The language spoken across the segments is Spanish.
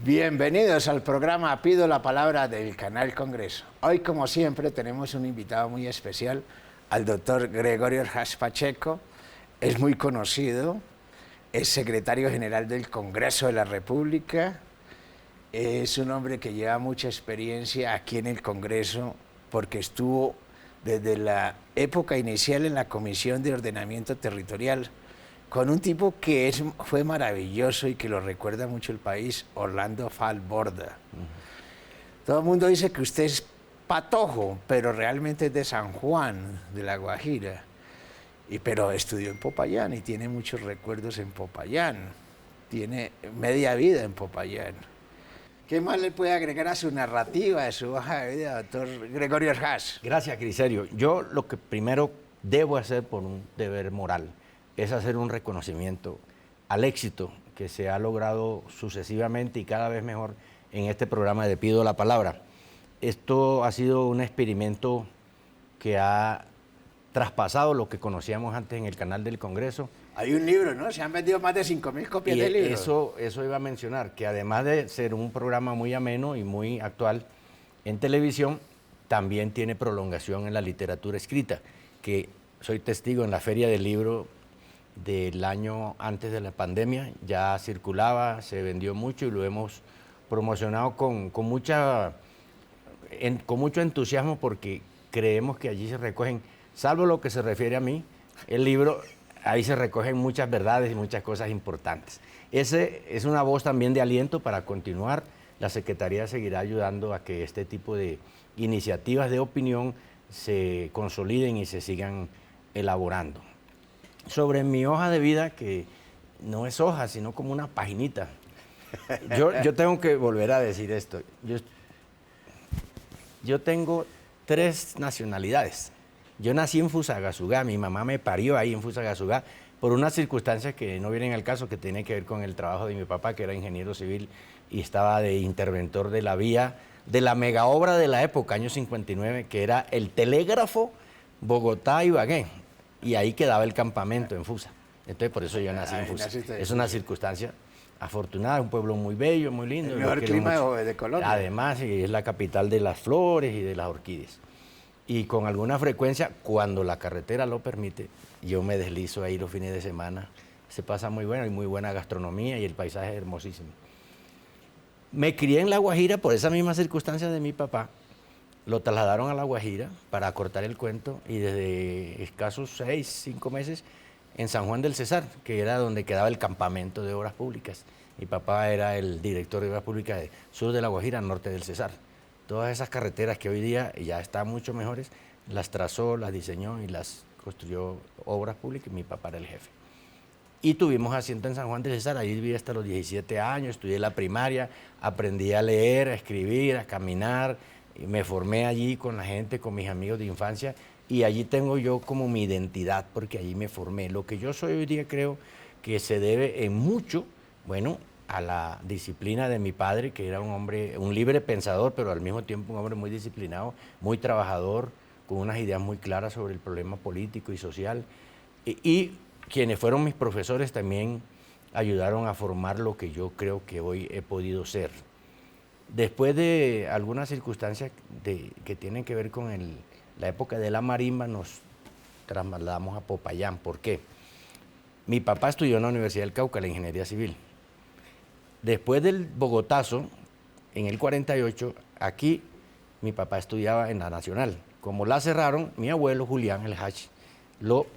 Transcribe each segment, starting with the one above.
Bienvenidos al programa Pido la Palabra del Canal Congreso. Hoy, como siempre, tenemos un invitado muy especial, al doctor Gregorio Ordaz Pacheco. Es muy conocido, es secretario general del Congreso de la República, es un hombre que lleva mucha experiencia aquí en el Congreso porque estuvo desde la época inicial en la Comisión de Ordenamiento Territorial, con un tipo que fue maravilloso y que lo recuerda mucho el país, Orlando Falborda. Todo el mundo dice que usted es patojo, pero realmente es de San Juan, de La Guajira. Pero estudió en Popayán y tiene muchos recuerdos en Popayán. Tiene media vida en Popayán. ¿Qué más le puede agregar a su narrativa, a su hoja de vida, doctor Gregorio Ordaz? Gracias, Criserio. Yo lo que primero debo hacer por un deber moral es hacer un reconocimiento al éxito que se ha logrado sucesivamente y cada vez mejor en este programa de Pido la Palabra. Esto ha sido un experimento que ha traspasado lo que conocíamos antes en el canal del Congreso. Hay un libro, ¿no? Se han vendido más de 5.000 copias del libro. Eso iba a mencionar, que además de ser un programa muy ameno y muy actual en televisión, también tiene prolongación en la literatura escrita, que soy testigo en la Feria del Libro del año antes de la pandemia, ya circulaba, se vendió mucho y lo hemos promocionado con mucho entusiasmo porque creemos que allí se recogen, salvo lo que se refiere a mí, el libro, ahí se recogen muchas verdades y muchas cosas importantes. Ese es una voz también de aliento para continuar. La Secretaría seguirá ayudando a que este tipo de iniciativas de opinión se consoliden y se sigan elaborando. Sobre mi hoja de vida, que no es hoja, sino como una paginita. Yo tengo que volver a decir esto. Yo tengo 3 nacionalidades. Yo nací en Fusagasugá, mi mamá me parió ahí en Fusagasugá por unas circunstancias que no vienen al caso, que tiene que ver con el trabajo de mi papá, que era ingeniero civil y estaba de interventor de la vía, de la mega obra de la época, año 59, que era el telégrafo Bogotá-Ibagué. Y ahí quedaba el campamento en Fusa. Entonces, por eso yo nací en Fusa. Es una circunstancia afortunada, un pueblo muy bello, muy lindo. El mejor clima de Colombia. Además, es la capital de las flores y de las orquídeas. Y con alguna frecuencia, cuando la carretera lo permite, yo me deslizo ahí los fines de semana. Se pasa muy bueno, hay muy buena gastronomía y el paisaje es hermosísimo. Me crié en La Guajira por esa misma circunstancia de mi papá. Lo trasladaron a La Guajira para cortar el cuento y desde escasos 6, 5 meses en San Juan del Cesar, que era donde quedaba el campamento de obras públicas. Mi papá era el director de obras públicas de sur de La Guajira, norte del Cesar. Todas esas carreteras que hoy día ya están mucho mejores, las trazó, las diseñó y las construyó obras públicas y mi papá era el jefe. Y tuvimos asiento en San Juan del Cesar, ahí viví hasta los 17 años, estudié la primaria, aprendí a leer, a escribir, a caminar, y me formé allí con la gente, con mis amigos de infancia, y allí tengo yo como mi identidad, porque allí me formé. Lo que yo soy hoy día creo que se debe en mucho, bueno, a la disciplina de mi padre, que era un hombre, un libre pensador, pero al mismo tiempo un hombre muy disciplinado, muy trabajador, con unas ideas muy claras sobre el problema político y social. Y quienes fueron mis profesores también ayudaron a formar lo que yo creo que hoy he podido ser. Después de algunas circunstancias que tienen que ver con la época de la marimba, nos trasladamos a Popayán. ¿Por qué? Mi papá estudió en la Universidad del Cauca, la ingeniería civil. Después del Bogotazo, en el 48, aquí mi papá estudiaba en la Nacional. Como la cerraron, mi abuelo Julián El Hach lo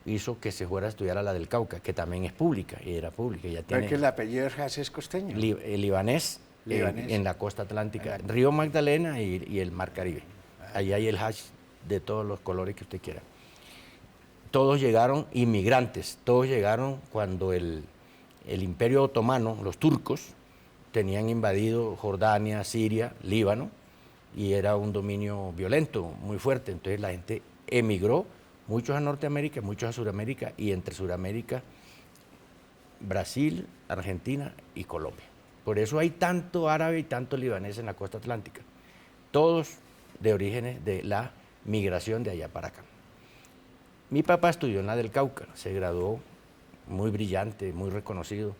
hizo que se fuera a estudiar a la del Cauca, que también es pública, y era pública. Ya tiene, ¿pero que el apellido Ordaz es costeño? Libanés. En la costa atlántica, Río Magdalena y el Mar Caribe. Allí hay el hash de todos los colores que usted quiera. Todos llegaron inmigrantes, todos llegaron cuando el Imperio Otomano, los turcos, tenían invadido Jordania, Siria, Líbano, y era un dominio violento, muy fuerte. Entonces la gente emigró, muchos a Norteamérica, muchos a Sudamérica, y entre Sudamérica, Brasil, Argentina y Colombia. Por eso hay tanto árabe y tanto libanés en la costa atlántica, todos de orígenes de la migración de allá para acá. Mi papá estudió en la del Cauca, se graduó muy brillante, muy reconocido,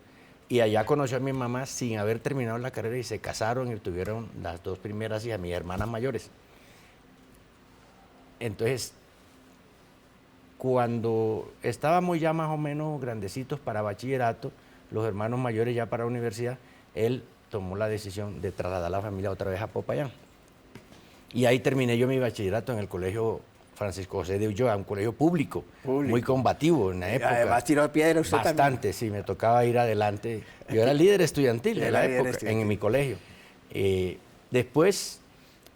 Y allá conoció a mi mamá sin haber terminado la carrera y se casaron y tuvieron las 2 primeras hijas, mis hermanas mayores. Entonces, cuando estábamos ya más o menos grandecitos para bachillerato, los hermanos mayores ya para universidad, él tomó la decisión de trasladar a la familia otra vez a Popayán. Y ahí terminé yo mi bachillerato en el colegio Francisco José de Ulloa, un colegio público, muy combativo en la época. Además tiró piedra usted Bastante, también. sí, me tocaba ir adelante. Yo era líder estudiantil de la época, en mi colegio. Después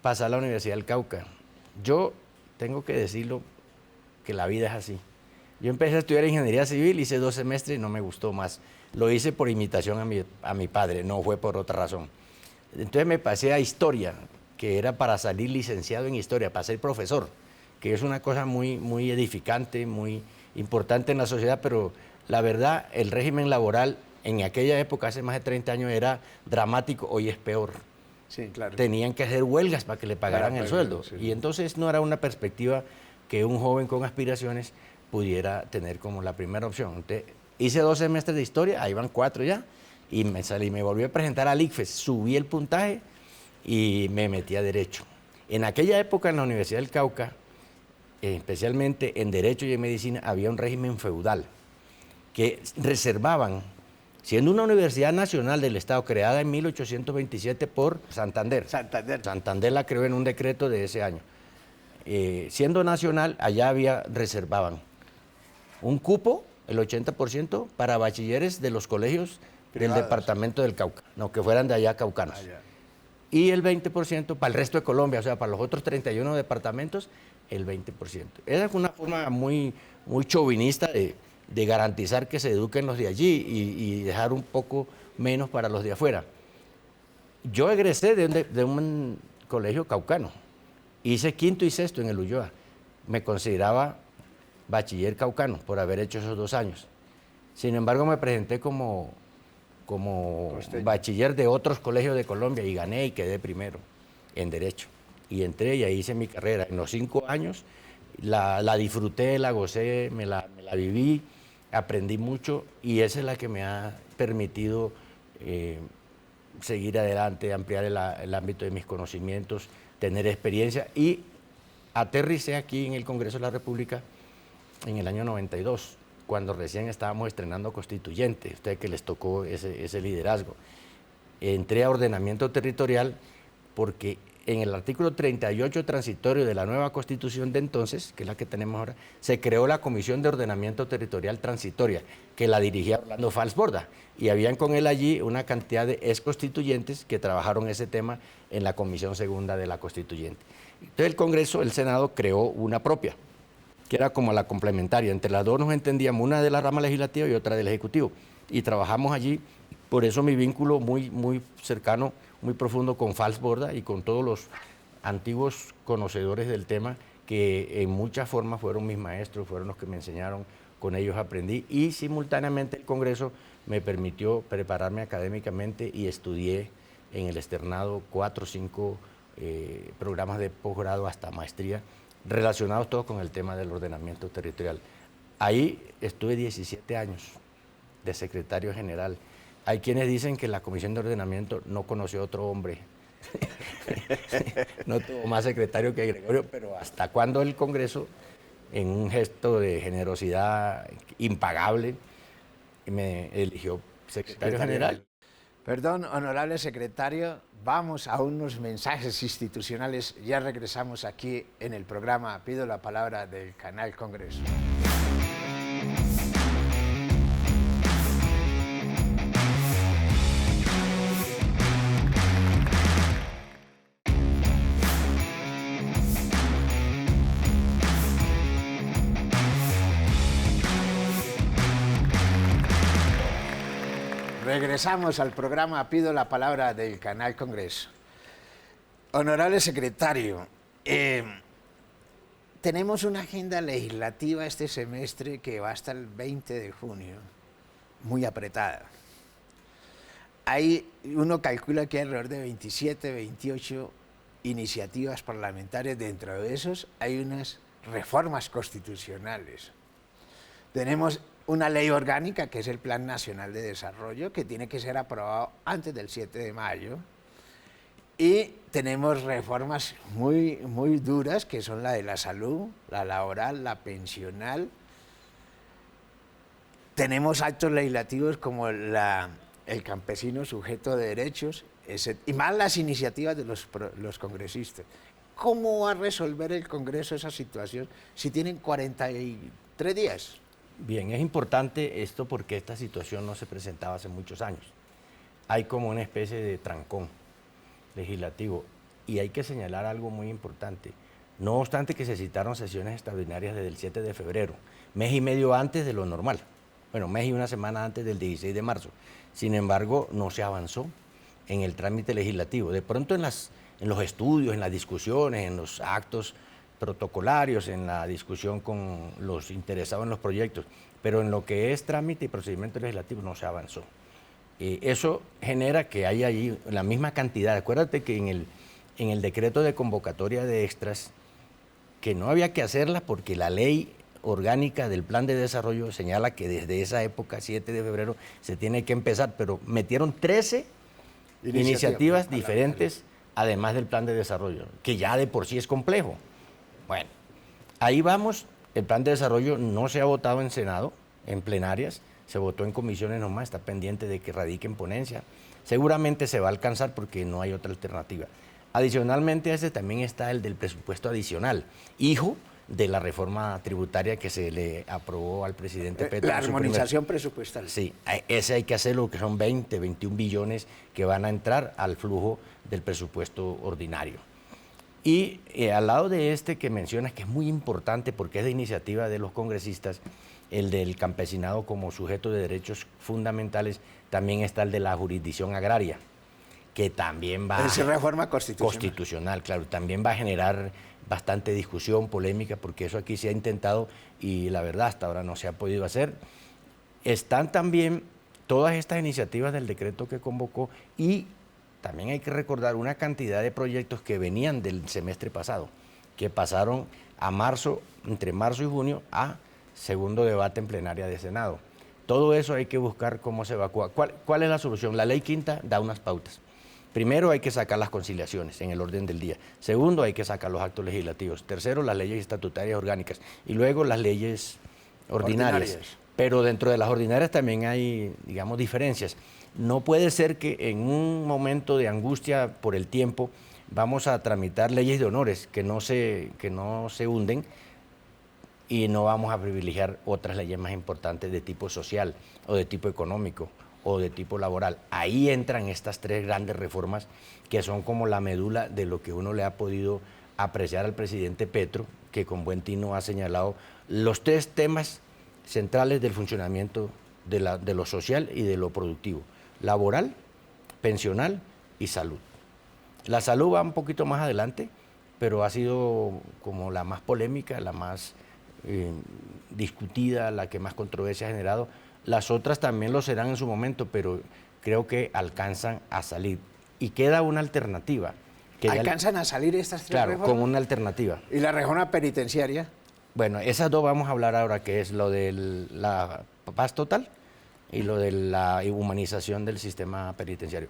pasé a la Universidad del Cauca. Yo tengo que decirlo que la vida es así. Yo empecé a estudiar ingeniería civil, hice 2 semestres y no me gustó más. Lo hice por imitación a mi padre, no fue por otra razón. Entonces me pasé a historia, que era para salir licenciado en historia, para ser profesor, que es una cosa muy, muy edificante, muy importante en la sociedad, pero la verdad, el régimen laboral en aquella época, hace más de 30 años, era dramático, hoy es peor. Sí, claro. Tenían que hacer huelgas para que le pagaran el sueldo. Sí. Y entonces no era una perspectiva que un joven con aspiraciones pudiera tener como la primera opción. Entonces, hice 2 semestres de historia, ahí van 4 ya, y me salí, me volví a presentar al ICFES, subí el puntaje y me metí a Derecho. En aquella época en la Universidad del Cauca, especialmente en Derecho y en Medicina, había un régimen feudal que reservaban, siendo una universidad nacional del Estado, creada en 1827 por Santander. Santander la creó en un decreto de ese año. Siendo nacional, allá reservaban un cupo, el 80%, para bachilleres de los colegios privados del departamento del Cauca, no, que fueran de allá caucanos. Y el 20% para el resto de Colombia, o sea, para los otros 31 departamentos, el 20%. Esa es una forma muy, muy chauvinista de garantizar que se eduquen los de allí y dejar un poco menos para los de afuera. Yo egresé de un colegio caucano, hice 5º y 6º en el Ulloa, me consideraba bachiller caucano por haber hecho esos 2 años. Sin embargo, me presenté como bachiller de otros colegios de Colombia y gané y quedé primero en Derecho. Y entré y ahí hice mi carrera. En los 5 años la disfruté, la gocé, me la viví, aprendí mucho y esa es la que me ha permitido seguir adelante, ampliar el ámbito de mis conocimientos, tener experiencia y aterricé aquí en el Congreso de la República en el año 92, cuando recién estábamos estrenando constituyente, ustedes que les tocó ese liderazgo. Entré a ordenamiento territorial porque en el artículo 38 transitorio de la nueva constitución de entonces, que es la que tenemos ahora, se creó la Comisión de Ordenamiento Territorial Transitoria, que la dirigía Orlando Falsborda, y habían con él allí una cantidad de exconstituyentes que trabajaron ese tema en la Comisión Segunda de la Constituyente. Entonces el Congreso, el Senado, creó una propia, que era como la complementaria. Entre las dos nos entendíamos, una de la rama legislativa y otra del Ejecutivo, y trabajamos allí. Por eso mi vínculo muy, muy cercano, muy profundo con Falsborda y con todos los antiguos conocedores del tema que en muchas formas fueron mis maestros, fueron los que me enseñaron, con ellos aprendí y simultáneamente el Congreso me permitió prepararme académicamente y estudié en el externado 4 o 5 programas de posgrado hasta maestría relacionados todos con el tema del ordenamiento territorial. Ahí estuve 17 años de secretario general. Hay quienes dicen que la Comisión de Ordenamiento no conoció a otro hombre. No tuvo más secretario que Gregorio, pero hasta cuando el Congreso, en un gesto de generosidad impagable, me eligió secretario general. Perdón, honorable secretario, vamos a unos mensajes institucionales. Ya regresamos aquí en el programa Pido la Palabra del Canal Congreso. Regresamos al programa Pido la Palabra del Canal Congreso. Honorable secretario, tenemos una agenda legislativa este semestre que va hasta el 20 de junio, muy apretada. Uno calcula que hay alrededor de 27, 28 iniciativas parlamentarias. Dentro de esos hay unas reformas constitucionales. Tenemos una ley orgánica que es el Plan Nacional de Desarrollo, que tiene que ser aprobado antes del 7 de mayo. Y tenemos reformas muy, muy duras, que son la de la salud, la laboral, la pensional. Tenemos actos legislativos como el campesino sujeto de derechos, y más las iniciativas de los congresistas. ¿Cómo va a resolver el Congreso esa situación si tienen 43 días? Bien, es importante esto porque esta situación no se presentaba hace muchos años. Hay como una especie de trancón legislativo y hay que señalar algo muy importante. No obstante que se citaron sesiones extraordinarias desde el 7 de febrero, mes y medio antes de lo normal. Bueno, mes y una semana antes del 16 de marzo. Sin embargo, no se avanzó en el trámite legislativo. De pronto en los estudios, en las discusiones, en los actos protocolarios, en la discusión con los interesados en los proyectos, pero en lo que es trámite y procedimiento legislativo no se avanzó. Eso genera que haya allí la misma cantidad. Acuérdate que en el decreto de convocatoria de extras, que no había que hacerla porque la ley orgánica del plan de desarrollo señala que desde esa época, 7 de febrero, se tiene que empezar, pero metieron 13 iniciativas diferentes, además del plan de desarrollo, que ya de por sí es complejo. Bueno, ahí vamos. El plan de desarrollo no se ha votado en Senado, en plenarias, se votó en comisiones nomás, está pendiente de que radique en ponencia. Seguramente se va a alcanzar porque no hay otra alternativa. Adicionalmente a ese también está el del presupuesto adicional, hijo de la reforma tributaria que se le aprobó al presidente Petro. La armonización presupuestal. Sí, ese hay que hacerlo, que son 20, 21 billones que van a entrar al flujo del presupuesto ordinario. Y al lado de este que mencionas, que es muy importante porque es de iniciativa de los congresistas, el del campesinado como sujeto de derechos fundamentales, también está el de la jurisdicción agraria, que también va... Es reforma constitucional. Constitucional, claro, también va a generar bastante discusión, polémica, porque eso aquí se ha intentado y la verdad hasta ahora no se ha podido hacer. Están también todas estas iniciativas del decreto que convocó y también hay que recordar una cantidad de proyectos que venían del semestre pasado, que pasaron a marzo, entre marzo y junio, a segundo debate en plenaria de Senado. Todo eso hay que buscar cómo se evacúa. ¿Cuál es la solución? La ley quinta da unas pautas. Primero, hay que sacar las conciliaciones en el orden del día. Segundo, hay que sacar los actos legislativos. Tercero, las leyes estatutarias orgánicas. Y luego las leyes ordinarias. Pero dentro de las ordinarias también hay, digamos, diferencias. No puede ser que en un momento de angustia por el tiempo vamos a tramitar leyes de honores que no se hunden y no vamos a privilegiar otras leyes más importantes de tipo social o de tipo económico o de tipo laboral. Ahí entran estas tres grandes reformas que son como la médula de lo que uno le ha podido apreciar al presidente Petro, que con buen tino ha señalado los tres temas centrales del funcionamiento de lo social y de lo productivo: laboral, pensional y salud. La salud va un poquito más adelante, pero ha sido como la más polémica, la más discutida, la que más controversia ha generado. Las otras también lo serán en su momento, pero creo que alcanzan a salir. Y queda una alternativa. ¿Alcanzan a salir estas tres reformas? Claro, con una alternativa. ¿Y la reforma penitenciaria? Bueno, esas dos vamos a hablar ahora, que es lo de la paz total y lo de la humanización del sistema penitenciario.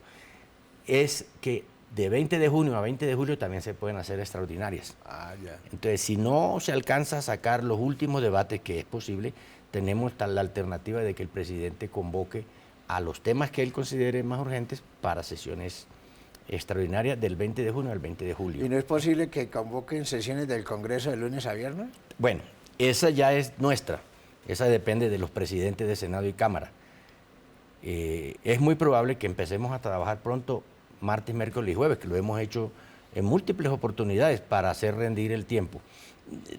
Es que de 20 de junio a 20 de julio también se pueden hacer extraordinarias. Ya. Entonces, si no se alcanza a sacar los últimos debates, que es posible, tenemos la alternativa de que el presidente convoque a los temas que él considere más urgentes para sesiones extraordinarias del 20 de junio al 20 de julio. ¿Y no es posible que convoquen sesiones del Congreso de lunes a viernes? Bueno, esa ya es nuestra, esa depende de los presidentes de Senado y Cámara. Es muy probable que empecemos a trabajar pronto martes, miércoles y jueves, que lo hemos hecho en múltiples oportunidades para hacer rendir el tiempo.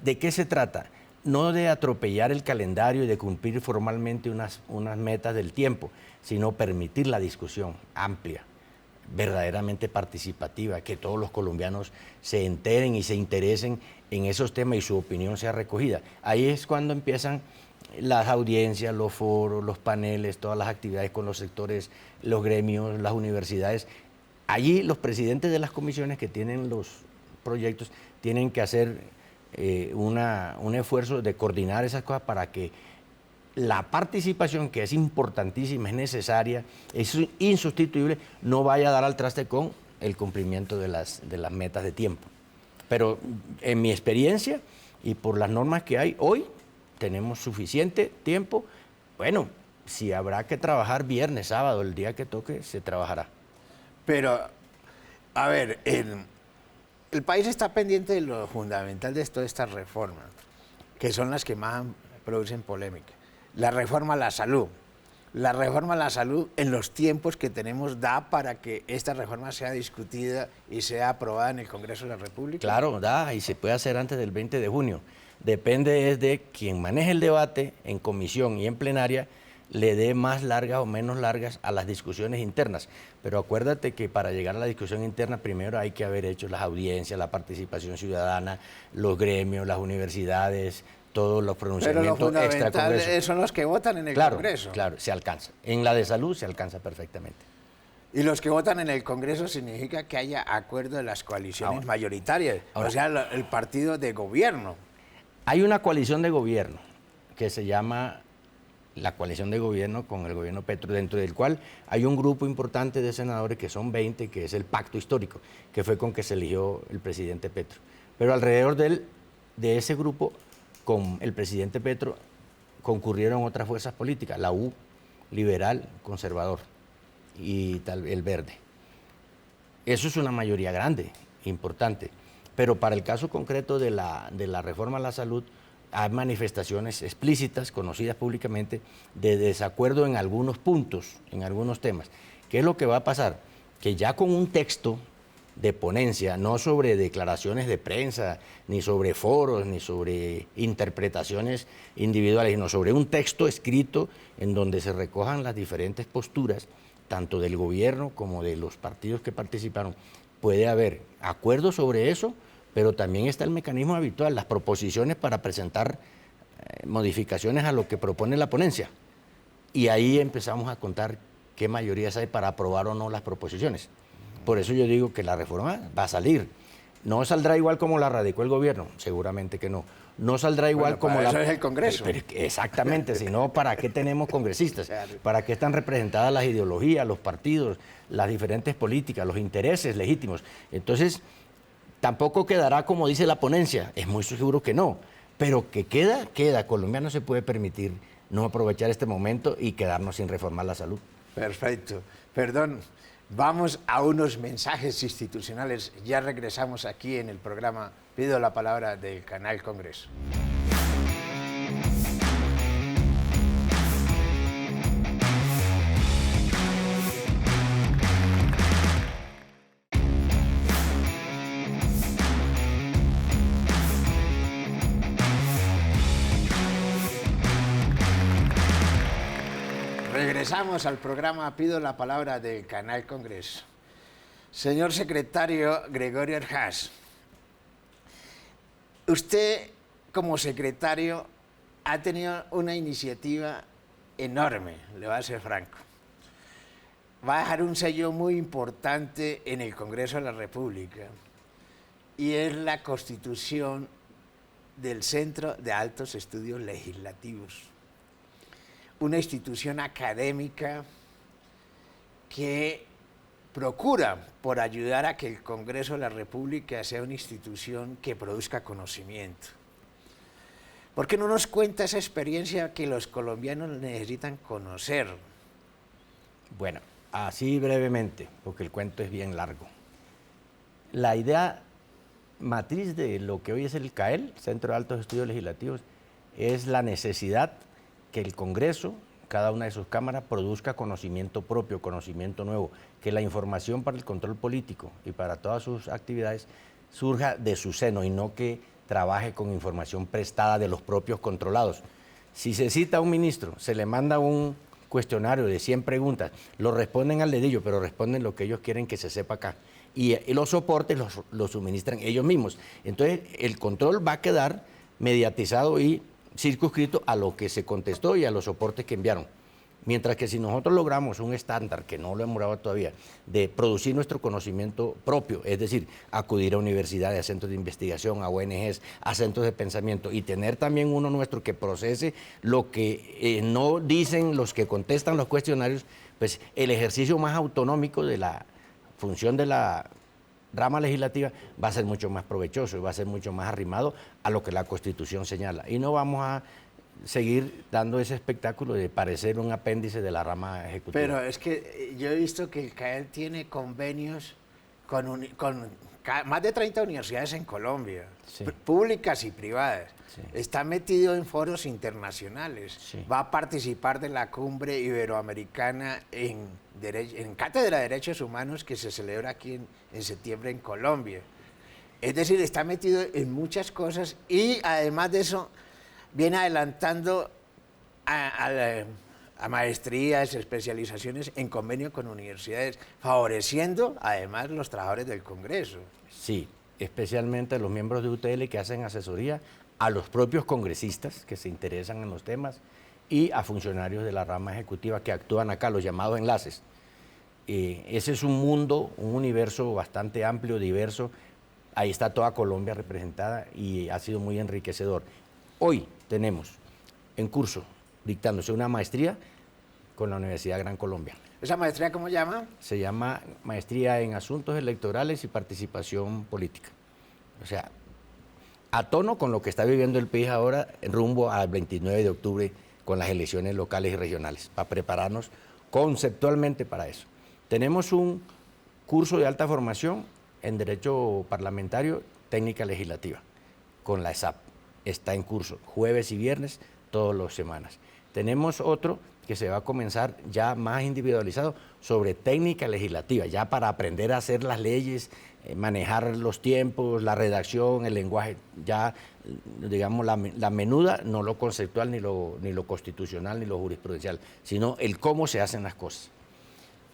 ¿De qué se trata? No de atropellar el calendario y de cumplir formalmente unas metas del tiempo, sino permitir la discusión amplia, verdaderamente participativa, que todos los colombianos se enteren y se interesen en esos temas y su opinión sea recogida. Ahí es cuando empiezan las audiencias, los foros, los paneles, todas las actividades con los sectores, los gremios, las universidades. Allí los presidentes de las comisiones que tienen los proyectos tienen que hacer un esfuerzo de coordinar esas cosas para que la participación, que es importantísima, es necesaria, es insustituible, no vaya a dar al traste con el cumplimiento de las metas de tiempo. Pero en mi experiencia y por las normas que hay hoy, tenemos suficiente tiempo. Bueno, si habrá que trabajar viernes, sábado, el día que toque, se trabajará. Pero, a ver, el país está pendiente de lo fundamental de todas estas reformas, que son las que más producen polémica. La reforma a la salud. La reforma a la salud, en los tiempos que tenemos, da para que esta reforma sea discutida y sea aprobada en el Congreso de la República. Claro, da, y se puede hacer antes del 20 de junio. Depende de quien maneje el debate en comisión y en plenaria, le dé más largas o menos largas a las discusiones internas. Pero acuérdate que para llegar a la discusión interna primero hay que haber hecho las audiencias, la participación ciudadana, los gremios, las universidades, todos los pronunciamientos extracongreso. Pero son los que votan en el Congreso. Claro, se alcanza. En la de salud se alcanza perfectamente. Y los que votan en el Congreso significa que haya acuerdo de las coaliciones mayoritarias, o sea, el partido de gobierno. Hay una coalición de gobierno que se llama la coalición de gobierno con el gobierno Petro, dentro del cual hay un grupo importante de senadores, que son 20, que es el pacto histórico, que fue con que se eligió el presidente Petro. Pero alrededor de ese grupo, con el presidente Petro, concurrieron otras fuerzas políticas, la U, liberal, conservador, y el verde. Eso es una mayoría grande, importante. Pero para el caso concreto de la reforma a la salud, hay manifestaciones explícitas, conocidas públicamente, de desacuerdo en algunos puntos, en algunos temas. ¿Qué es lo que va a pasar? Que ya con un texto de ponencia, no sobre declaraciones de prensa, ni sobre foros, ni sobre interpretaciones individuales, sino sobre un texto escrito en donde se recojan las diferentes posturas, tanto del gobierno como de los partidos que participaron, puede haber acuerdos sobre eso, pero también está el mecanismo habitual, las proposiciones para presentar modificaciones a lo que propone la ponencia. Y ahí empezamos a contar qué mayorías hay para aprobar o no las proposiciones. Por eso yo digo que la reforma va a salir. No saldrá igual como la radicó el gobierno, seguramente que no. No saldrá igual como eso es el Congreso. Exactamente, si no, ¿para qué tenemos congresistas? ¿Para qué están representadas las ideologías, los partidos, las diferentes políticas, los intereses legítimos? Entonces, tampoco quedará como dice la ponencia, es muy seguro que no, pero que queda. Colombia no se puede permitir no aprovechar este momento y quedarnos sin reformar la salud. Perfecto. Perdón, vamos a unos mensajes institucionales. Ya regresamos aquí en el programa Pido la Palabra del Canal Congreso. Regresamos al programa Pido la Palabra del Canal Congreso. Señor secretario Gregorio Ordaz, usted como secretario ha tenido una iniciativa enorme, le voy a ser franco. Va a dejar un sello muy importante en el Congreso de la República y es la constitución del Centro de Altos Estudios Legislativos. Una institución académica que procura por ayudar a que el Congreso de la República sea una institución que produzca conocimiento. ¿Por qué no nos cuenta esa experiencia que los colombianos necesitan conocer? Bueno, así brevemente, porque el cuento es bien largo. La idea matriz de lo que hoy es el CAEL, Centro de Altos Estudios Legislativos, es la necesidad que el Congreso, cada una de sus cámaras, produzca conocimiento propio, conocimiento nuevo, que la información para el control político y para todas sus actividades surja de su seno y no que trabaje con información prestada de los propios controlados. Si se cita a un ministro, se le manda un cuestionario de 100 preguntas, lo responden al dedillo, pero responden lo que ellos quieren que se sepa acá. Y los soportes los suministran ellos mismos. Entonces, el control va a quedar mediatizado y circunscrito a lo que se contestó y a los soportes que enviaron. Mientras que si nosotros logramos un estándar, que no lo hemos logrado todavía, de producir nuestro conocimiento propio, es decir, acudir a universidades, a centros de investigación, a ONGs, a centros de pensamiento, y tener también uno nuestro que procese lo que no dicen los que contestan los cuestionarios, pues el ejercicio más autonómico de la función de la rama legislativa va a ser mucho más provechoso y va a ser mucho más arrimado a lo que la Constitución señala. Y no vamos a seguir dando ese espectáculo de parecer un apéndice de la rama ejecutiva. Pero es que yo he visto que el CAEL tiene convenios con más de 30 universidades en Colombia, Sí. públicas y privadas. Sí. Está metido en foros internacionales. Sí. Va a participar de la Cumbre Iberoamericana en Cátedra de Derechos Humanos que se celebra aquí en septiembre en Colombia. Es decir, está metido en muchas cosas y además de eso viene adelantando a maestrías, especializaciones en convenio con universidades, favoreciendo además los trabajadores del Congreso. Sí, especialmente a los miembros de UTL que hacen asesoría, a los propios congresistas que se interesan en los temas y a funcionarios de la rama ejecutiva que actúan acá, los llamados enlaces. Ese es un mundo, un universo bastante amplio, diverso. Ahí está toda Colombia representada y ha sido muy enriquecedor. Hoy tenemos en curso, dictándose una maestría con la Universidad Gran Colombia. ¿Esa maestría cómo llama? Se llama Maestría en Asuntos Electorales y Participación Política. O sea, a tono con lo que está viviendo el país ahora, rumbo al 29 de octubre con las elecciones locales y regionales, para prepararnos conceptualmente para eso. Tenemos un curso de alta formación en Derecho Parlamentario, Técnica Legislativa, con la ESAP. Está en curso, jueves y viernes, todas las semanas. Tenemos otro que se va a comenzar ya más individualizado sobre técnica legislativa, ya para aprender a hacer las leyes, manejar los tiempos, la redacción, el lenguaje, ya digamos la menuda, no lo conceptual, ni lo constitucional, ni lo jurisprudencial, sino el cómo se hacen las cosas.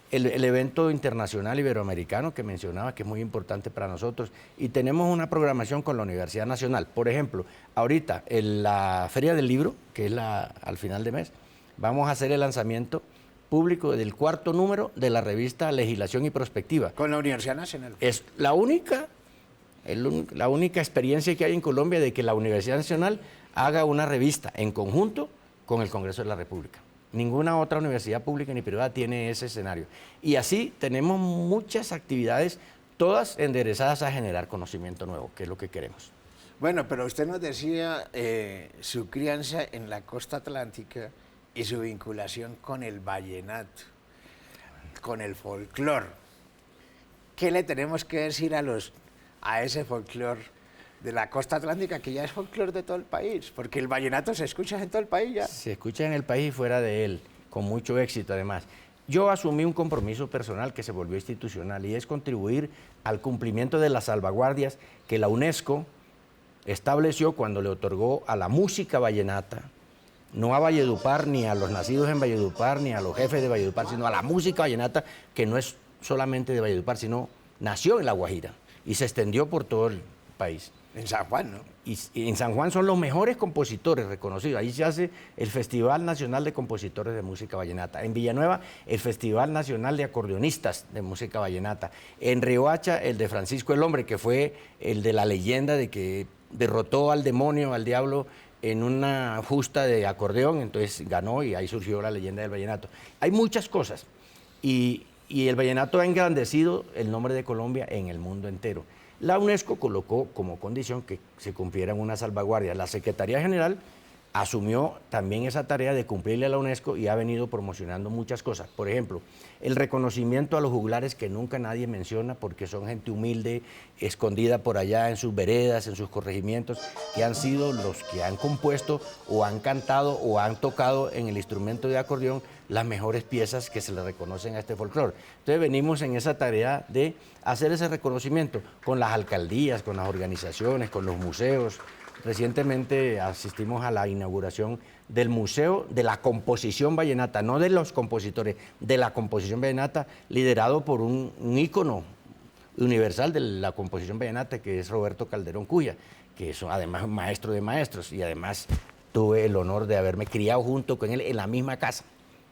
El evento internacional iberoamericano que mencionaba, que es muy importante para nosotros, y tenemos una programación con la Universidad Nacional. Por ejemplo, ahorita en la Feria del Libro, que es al final de mes, vamos a hacer el lanzamiento público del 4º número de la revista Legislación y Prospectiva. Con la Universidad Nacional. Es la única experiencia que hay en Colombia de que la Universidad Nacional haga una revista en conjunto con el Congreso de la República. Ninguna otra universidad pública ni privada tiene ese escenario. Y así tenemos muchas actividades, todas enderezadas a generar conocimiento nuevo, que es lo que queremos. Bueno, pero usted nos decía su crianza en la costa atlántica y su vinculación con el vallenato, con el folclore. ¿Qué le tenemos que decir a ese folclore de la costa atlántica, que ya es folclore de todo el país? Porque el vallenato se escucha en todo el país ya. Se escucha en el país y fuera de él, con mucho éxito además. Yo asumí un compromiso personal que se volvió institucional y es contribuir al cumplimiento de las salvaguardias que la UNESCO estableció cuando le otorgó a la música vallenata, no a Valledupar, ni a los nacidos en Valledupar, ni a los jefes de Valledupar, sino a la música vallenata, que no es solamente de Valledupar, sino nació en La Guajira y se extendió por todo el país. En San Juan, ¿no? Y en San Juan son los mejores compositores reconocidos. Ahí se hace el Festival Nacional de Compositores de Música Vallenata. En Villanueva, el Festival Nacional de Acordeonistas de Música Vallenata. En Riohacha, el de Francisco el Hombre, que fue el de la leyenda de que derrotó al demonio, al diablo, en una justa de acordeón, entonces ganó y ahí surgió la leyenda del vallenato. Hay muchas cosas y el vallenato ha engrandecido el nombre de Colombia en el mundo entero. La UNESCO colocó como condición que se cumplieran unas salvaguardias. La Secretaría General asumió también esa tarea de cumplirle a la UNESCO y ha venido promocionando muchas cosas. Por ejemplo, el reconocimiento a los juglares que nunca nadie menciona porque son gente humilde, escondida por allá en sus veredas, en sus corregimientos, que han sido los que han compuesto o han cantado o han tocado en el instrumento de acordeón las mejores piezas que se le reconocen a este folclore. Entonces venimos en esa tarea de hacer ese reconocimiento con las alcaldías, con las organizaciones, con los museos. Recientemente asistimos a la inauguración del Museo de la Composición Vallenata, no de los compositores, de la composición vallenata, liderado por un ícono universal de la composición vallenata, que es Roberto Calderón Cuya, que es además un maestro de maestros, y además tuve el honor de haberme criado junto con él en la misma casa.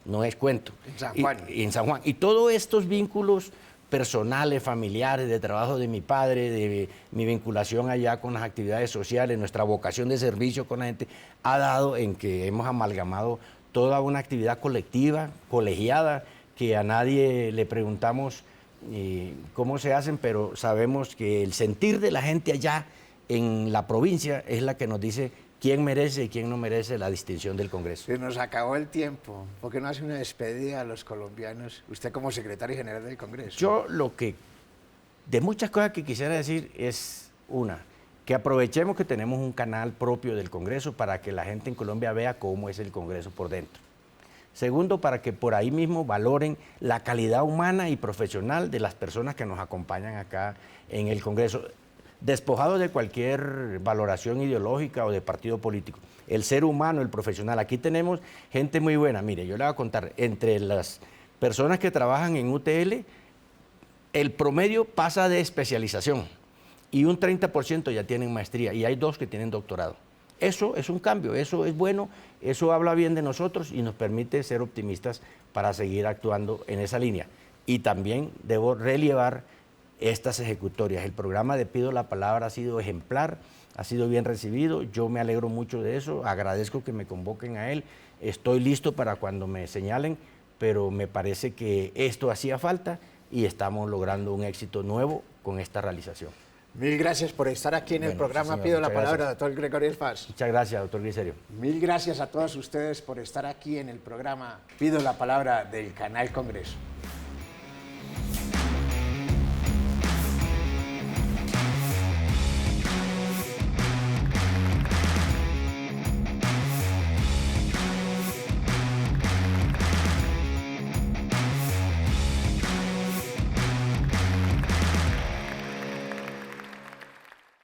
no es cuento. En San Juan. Y en San Juan. Y todos estos vínculos personales, familiares, de trabajo de mi padre, de mi vinculación allá con las actividades sociales, nuestra vocación de servicio con la gente, ha dado en que hemos amalgamado toda una actividad colectiva, colegiada, que a nadie le preguntamos cómo se hacen, pero sabemos que el sentir de la gente allá en la provincia es la que nos dice quién merece y quién no merece la distinción del Congreso. Se nos acabó el tiempo. ¿Por qué no hace una despedida a los colombianos? Usted como secretario general del Congreso. Yo de muchas cosas que quisiera decir es una, que aprovechemos que tenemos un canal propio del Congreso para que la gente en Colombia vea cómo es el Congreso por dentro. Segundo, para que por ahí mismo valoren la calidad humana y profesional de las personas que nos acompañan acá en el Congreso, despojados de cualquier valoración ideológica o de partido político. El ser humano, el profesional. Aquí tenemos gente muy buena. Mire, yo le voy a contar, entre las personas que trabajan en UTL, el promedio pasa de especialización y un 30% ya tienen maestría y hay 2 que tienen doctorado. Eso es un cambio, eso es bueno, eso habla bien de nosotros y nos permite ser optimistas para seguir actuando en esa línea. Y también debo relevar estas ejecutorias. El programa de Pido la Palabra ha sido ejemplar, ha sido bien recibido, yo me alegro mucho de eso, agradezco que me convoquen a él, estoy listo para cuando me señalen, pero me parece que esto hacía falta y estamos logrando un éxito nuevo con esta realización. Mil gracias por estar aquí en el programa señor, Pido la Palabra, gracias. doctor Gregorio Paz. Muchas gracias, doctor Glicerio. Mil gracias a todos ustedes por estar aquí en el programa Pido la Palabra del Canal Congreso.